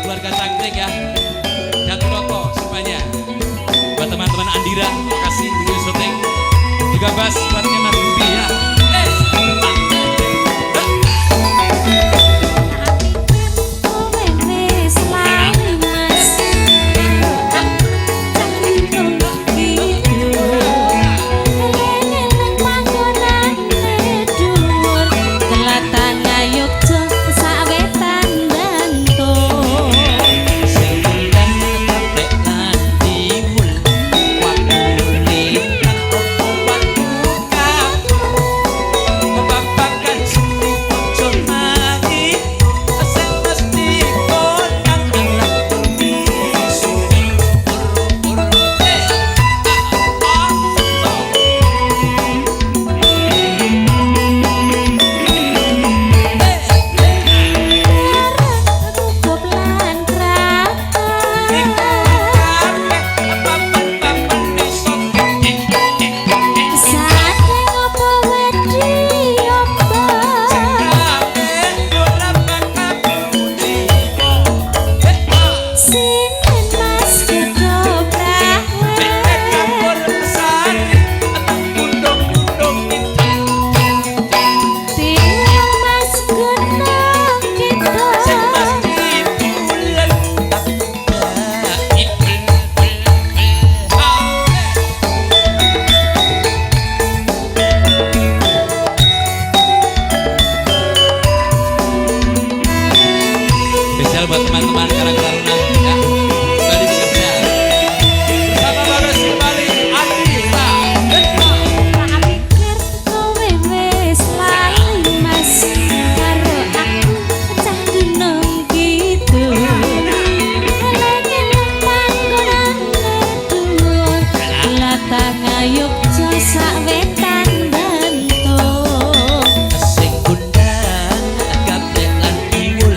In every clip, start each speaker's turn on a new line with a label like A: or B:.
A: keluarga Cangkring ya. Jatuh rokok semuanya. Buat teman-teman Andira, terima kasih video syuting. Juga Bas buat Kemal Budi ya. Buat teman-teman Karang Taruna ya, kembali bekerja bersama Bagas kembali Andira.
B: Tak pikir kowe wis lali mas karo aku pecah gunung gitu. Eleng-eleng panggonan dhuwur, latah ngayub sak wetan Bantul.
A: Sing kundang gamelan iwul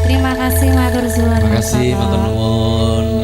B: Terima kasih matur suwun.
A: Terima kasih, matur nuwun.